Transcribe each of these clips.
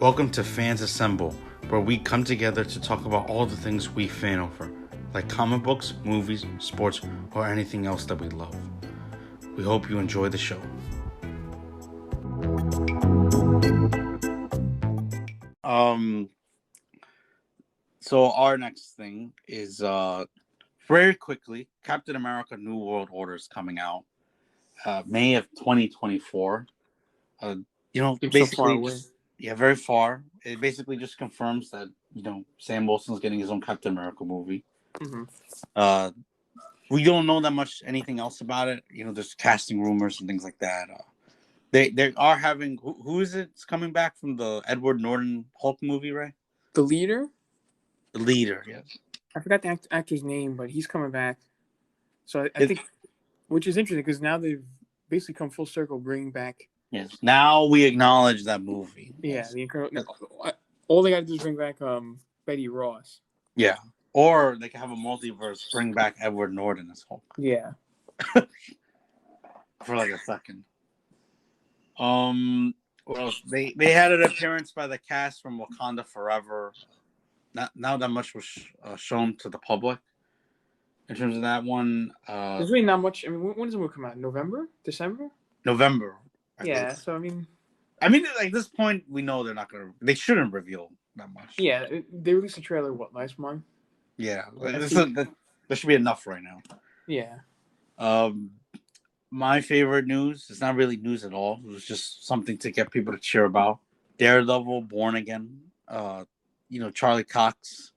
Welcome to Fans Assemble, where we come together to talk about all the things we fan over, like comic books, movies, sports, or anything else that we love. We hope you enjoy the show. So our next thing is very quickly, Captain America: New World Order is coming out May of 2024. It's so far away. Very far. It basically just confirms that Sam Wilson's getting his own Captain America movie. Mm-hmm. We don't know that much anything else about it. There's casting rumors and things like that. They are having who is it? It's coming back from the Edward Norton Hulk movie, right? The leader. The leader, yes. I forgot the actor's name, but he's coming back. So I think, which is interesting because now they've basically come full circle, bringing back. Yes. Now we acknowledge that movie. Yeah, all they got to do is bring back Betty Ross. Yeah, or they can have a multiverse, bring back Edward Norton as Hulk. Yeah. For like a second. What else? They had an appearance by the cast from Wakanda Forever. Not that much was shown to the public in terms of that one. There's really not much. I mean, when does it come out? November? December? November. Yeah. So I mean, at this point, we know they're not gonna. They shouldn't reveal that much. Yeah, they released a trailer last month? Yeah, there should be enough right now. Yeah. My favorite news. It's not really news at all. It was just something to get people to cheer about. Daredevil, Born Again. Charlie Cox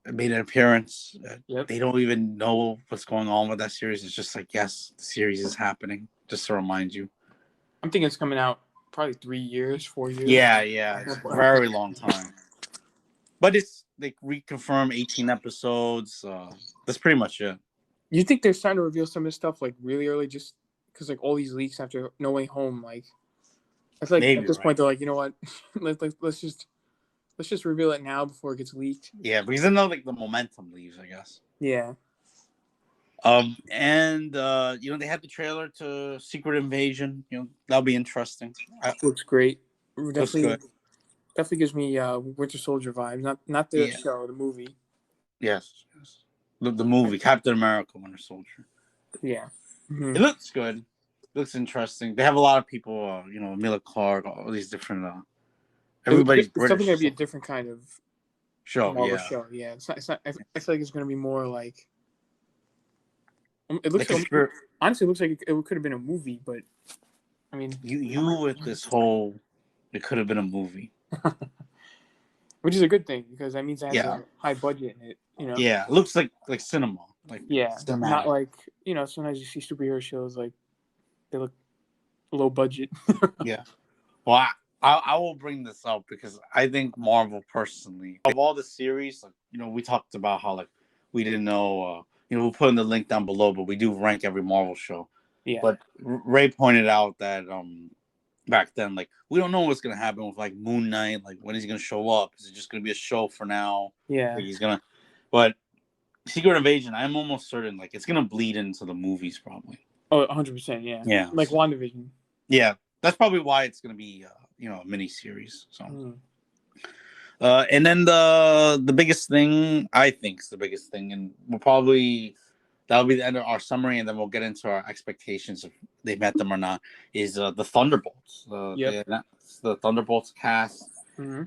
made an appearance. Yep. They don't even know what's going on with that series. It's just like, yes, the series is happening. Just to remind you. I'm thinking it's coming out probably 3 years, 4 years. Yeah, it's a very long time. But they reconfirm 18 episodes. That's pretty much it. You think they're starting to reveal some of this stuff like really early, just because like all these leaks after No Way Home, like I feel like maybe, at this point they're like, you know what, let's just reveal it now before it gets leaked. Yeah, because then the momentum leaves, I guess. Yeah. And they had the trailer to Secret Invasion. That'll be interesting. Looks great. Looks good. Definitely gives me Winter Soldier vibes. Not the show, the movie. Yes. The movie Captain America: Winter Soldier. Yeah. Mm-hmm. It looks good. Looks interesting. They have a lot of people. Emilia Clarke, all these different. Everybody's it's British. Something gonna be a different kind of show. Show. Yeah. It's not. I feel like it's gonna be more like. It looks honestly, it looks like it could have been a movie, but I mean, you with this whole, it could have been a movie, which is a good thing because that means it has a high budget in it. Yeah, it looks like cinema. Cinematic. Not like sometimes you see superhero shows like they look low budget. Yeah, well, I will bring this up because I think Marvel personally, of all the series, we talked about how we didn't know. We'll put in the link down below, but we do rank every Marvel show. Yeah. But Ray pointed out that back then, we don't know what's gonna happen with Moon Knight. When is he gonna show up? Is it just gonna be a show for now? Yeah. But Secret Invasion, I'm almost certain it's gonna bleed into the movies probably. Oh, 100%. Yeah. Yeah. Like WandaVision. Yeah, that's probably why it's gonna be a mini series. So. And then the biggest thing, I think is the biggest thing, and that'll be the end of our summary, and then we'll get into our expectations if they met them or not, is the Thunderbolts. The Thunderbolts cast. Mm-hmm.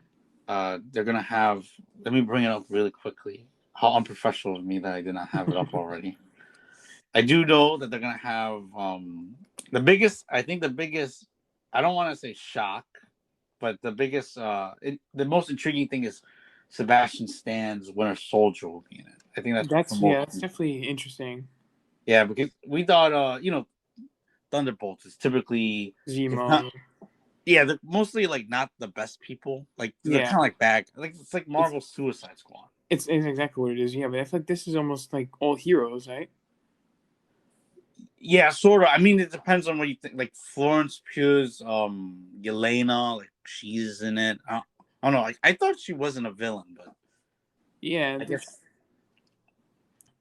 They're going to have, let me bring it up really quickly. How unprofessional of me that I did not have it up already. I do know that they're going to have the biggest, I don't want to say shock, but the biggest, the most intriguing thing is Sebastian Stan's Winter Soldier will be in it. I think that's definitely interesting. Yeah, because we thought, Thunderbolts is typically Zemo. They're mostly not the best people. They're kind of bad. It's like Marvel's Suicide Squad. It's exactly what it is. Yeah, but I feel like this is almost like all heroes, right? Yeah, sort of. I mean, it depends on what you think. Florence Pugh's Yelena, she's in it. I don't know. I thought she wasn't a villain, but yeah, I guess.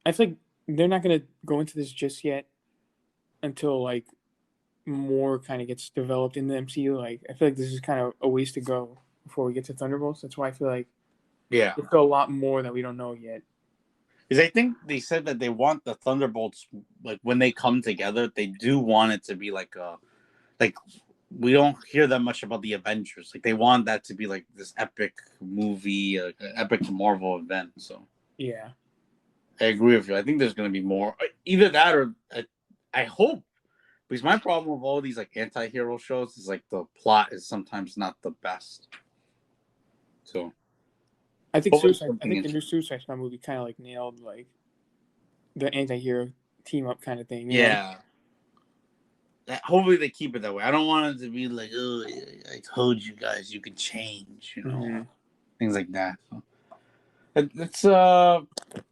I feel like they're not gonna go into this just yet until more kind of gets developed in the MCU. I feel like this is kind of a ways to go. before we get to Thunderbolts. That's why I feel like Yeah, there's still a lot more that we don't know yet. because I think they said that they want the Thunderbolts, like when they come together, they do want it to be like we don't hear that much about the Avengers. Like they want that to be like this epic movie, epic Marvel event. So Yeah. I agree with you. I think there's going to be more. Either that or I hope. Because my problem with all these like anti-hero shows is like the plot is sometimes not the best. So I think the new Suicide Squad movie kind of like nailed like the anti-hero team up kind of thing. You know? Hopefully they keep it that way. I don't want it to be like, oh, I told you guys you could change, things like that. So it's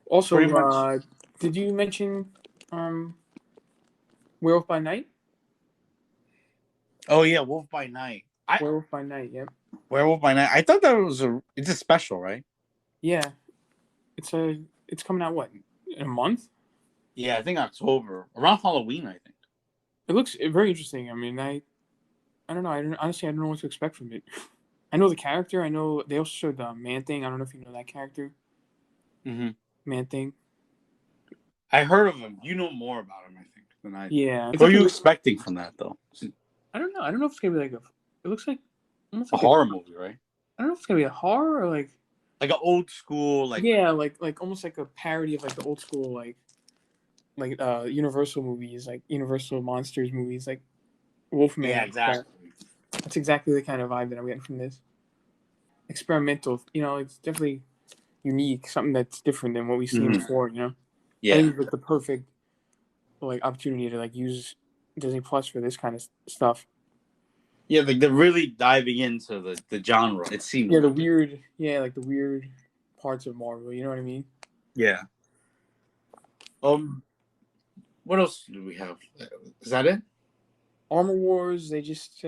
also pretty much. Did you mention Werewolf by Night? Oh yeah, Wolf by Night. Werewolf by Night. Yep. Werewolf by Night. I thought that was it's a special, right? Yeah, it's coming out what, in a month? Yeah, I think October, around Halloween. I think it looks very interesting. I mean, I don't know. Honestly, I don't know what to expect from it. I know the character. I know they also showed the Man Thing. I don't know if you know that character. Mm-hmm. Man Thing. I heard of him. You know more about him, I think, than I do. Yeah. What are you expecting from that, though? I don't know. I don't know if it's gonna be like it looks like almost a like horror movie, right? I don't know if it's gonna be a horror or like an old school, like almost like a parody of like the old school like Universal movies, like Universal Monsters movies, like Wolfman. Yeah, exactly. That's exactly the kind of vibe that I'm getting from this. Experimental, it's definitely unique, something that's different than what we've seen before. Yeah, I think it's like the perfect like opportunity to like use Disney Plus for this kind of stuff. Yeah, like they're really diving into the genre. It seems. Yeah, like the weird parts of Marvel. You know what I mean? Yeah. What else do we have? Is that it? Armor Wars. They just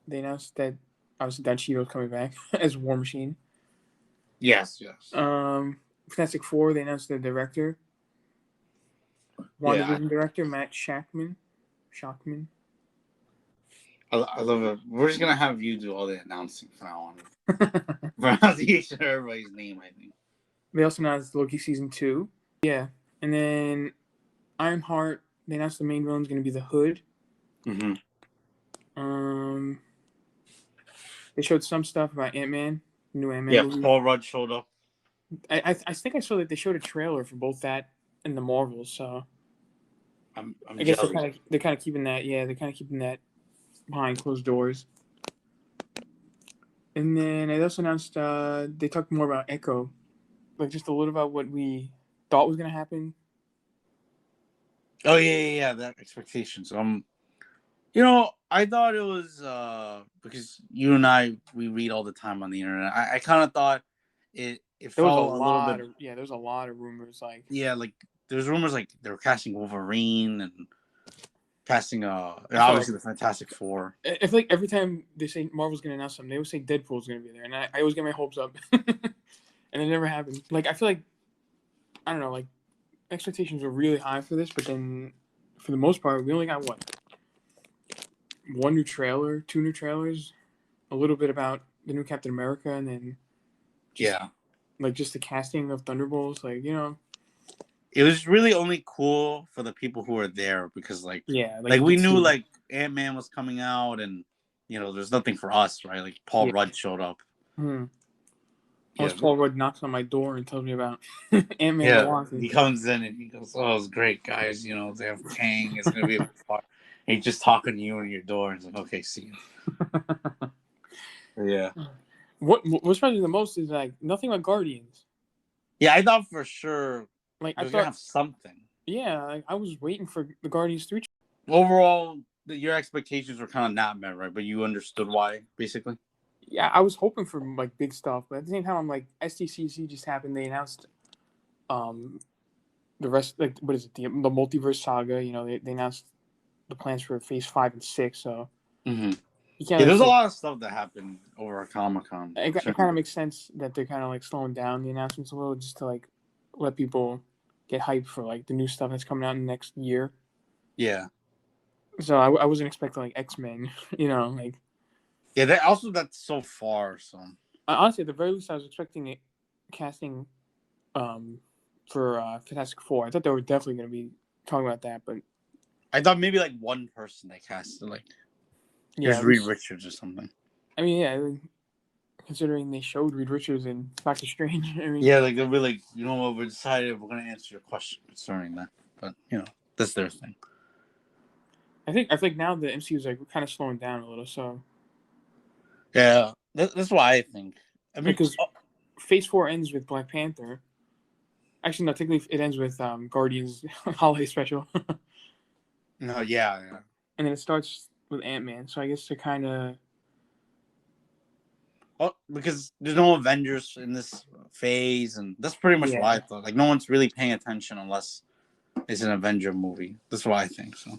they announced that obviously Don Cheadle's coming back as War Machine. Yes. Fantastic Four. They announced the director. WandaVision director Matt Shakman. I love it. We're just gonna have you do all the announcing from now on. Pronunciation of everybody's name, I think. They also announced Loki season 2. Yeah, and then Ironheart. They announced the main villain is going to be the Hood. Mm-hmm. They showed some stuff about Ant-Man, new Ant-Man movie. Paul Rudd showed up. I think I saw that they showed a trailer for both that and the Marvels. So I guess they're kind of keeping that. Yeah, they're kind of keeping that behind closed doors. And then they also announced they talked more about Echo, like just a little about what we thought was going to happen. Oh yeah, that expectations. I thought it was because you and I we read all the time on the internet. I kind of thought it felt a little bit. There was a lot of rumors like there's rumors like they were casting Wolverine and casting obviously the Fantastic Four. I feel like every time they say Marvel's gonna announce something, they always say Deadpool's gonna be there, and I always get my hopes up, and it never happened. Like I feel like I don't know, like expectations were really high for this, but then for the most part, we only got one new trailer, 2 new trailers, a little bit about the new Captain America, and then just the casting of Thunderbolts, It was really only cool for the people who were there because we knew like Ant-Man was coming out and there's nothing for us, right? Like Paul Rudd showed up. Paul Rudd knocks on my door and tells me about Ant-Man. He comes in and he goes, "Oh, it's great, guys. They have Kang. It's gonna be a fun." He's just talking to you on your door. And it's like, okay, see you. Yeah. What surprised me the most is like nothing like Guardians. Yeah, I thought for sure I thought gonna have something. Yeah, I was waiting for the Guardians 3. Overall, your expectations were kind of not met, right? But you understood why, basically. Yeah, I was hoping for like big stuff, but at the same time, I'm like SDCC just happened. They announced, the rest what is it? The multiverse saga. They announced the plans for Phase 5 and 6. So there's a lot of stuff that happened over at Comic-Con. It kind of makes sense that they're kind of like slowing down the announcements a little, just to like let people get hyped for like the new stuff that's coming out in the next year. Yeah. So I wasn't expecting like X-Men, like. Yeah, that's so far. So honestly, at the very least, I was expecting it casting for Fantastic Four. I thought they were definitely going to be talking about that, but I thought maybe like one person they casted, like here's Reed Richards or something. I mean, yeah, considering they showed Reed Richards in Doctor Strange. I mean, yeah, like they'll be like, you know what, we decided we're going to answer your question concerning that, but you know, that's their thing. I think now the MCU is like kind of slowing down a little. So yeah, that's why I think. I mean, because Phase 4 ends with Black Panther. Actually, no, technically it ends with Guardians Holiday Special. No, yeah. And then it starts with Ant-Man. So I guess to kind of... Oh, because there's no Avengers in this phase, and that's pretty much why I thought. Like, no one's really paying attention unless it's an Avenger movie. That's why I think so.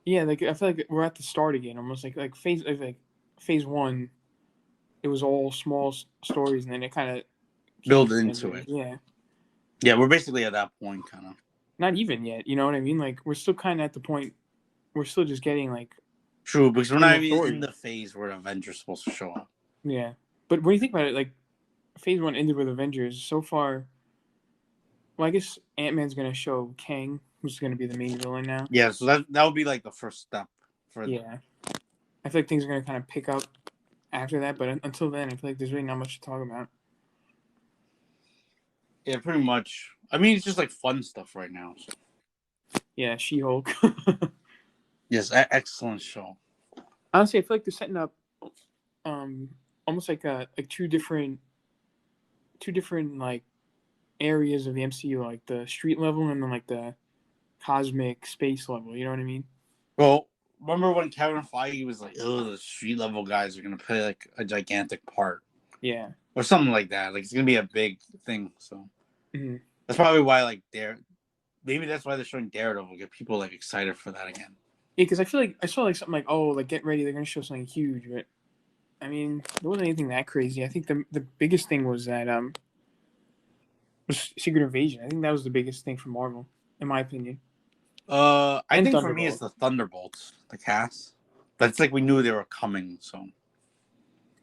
Yeah, like I feel like we're at the start again, almost like phase 1. It was all small stories, and then it kind of build into it. Yeah, we're basically at that point, kind of. Not even yet, you know what I mean? Like we're still kind of at the point. We're still just getting like. True, because we're not even in the phase where Avengers supposed to show up. Yeah, but when you think about it, like Phase 1 ended with Avengers. So far, well, I guess Ant-Man's gonna show Kang, who's gonna be the main villain now. Yeah, so that would be like the first step for. Yeah, I feel like things are gonna kind of pick up after that, but until then, I feel like there's really not much to talk about. Yeah, pretty much. I mean, it's just like fun stuff right now. So. Yeah, She-Hulk. Yes, excellent show. Honestly, I feel like they're setting up, almost like two different like areas of the MCU, like the street level and then like the cosmic space level. You know what I mean? Well, remember when Kevin Feige was like, "Oh, the street level guys are gonna play like a gigantic part." Yeah. Or something like that. Like it's gonna be a big thing. So that's probably why, like, maybe that's why they're showing Daredevil, get people like excited for that again. Yeah, because I feel like I saw like something like, oh, like get ready, they're gonna show something huge, but I mean, there wasn't anything that crazy. I think the biggest thing was that was Secret Invasion. I think that was the biggest thing for Marvel, in my opinion. I think for me it's the Thunderbolts, the cast. That's like we knew they were coming. So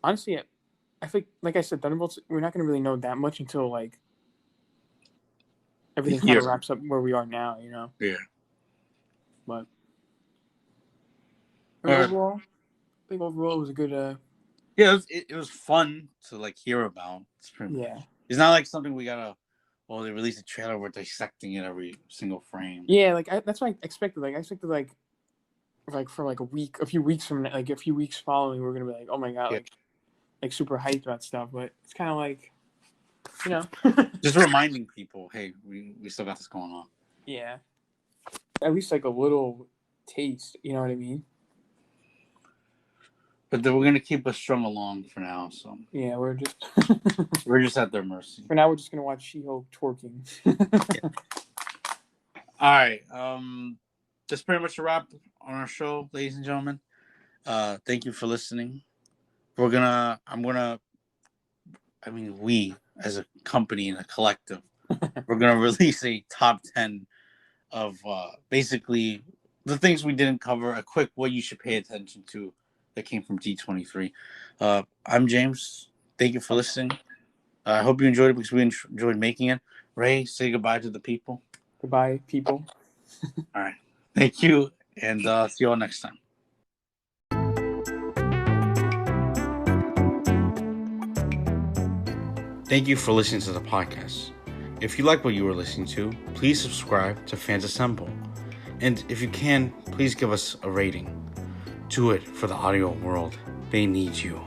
honestly, I think, like I said, Thunderbolts, we're not gonna really know that much until like everything kind of wraps up where we are now, you know. Yeah. But overall, I think overall it was a good. Yeah, it was fun to like hear about. It's not like something we gotta. Well, they released a trailer. We're dissecting it every single frame. Yeah, like that's what I expected. Like I expected like for like a few weeks following, we're gonna be like, oh my god, like super hyped about stuff. But it's kind of like, you know, just reminding people, hey, we still got this going on. Yeah, at least like a little taste. You know what I mean? But then we're gonna keep us strung along for now. So yeah, we're just at their mercy. For now, we're just gonna watch She-Hulk twerking. All right. That's pretty much a wrap on our show, ladies and gentlemen. Thank you for listening. We as a company and a collective, we're gonna release a top 10 of basically the things we didn't cover. A quick what you should pay attention to that came from D23. I'm James. Thank you for listening. I hope you enjoyed it because we enjoyed making it. Ray, say goodbye to the people. Goodbye, people. All right. Thank you, and see you all next time. Thank you for listening to the podcast. If you like what you were listening to, please subscribe to Fans Assemble. And if you can, please give us a rating. Do it for the audio world. They need you.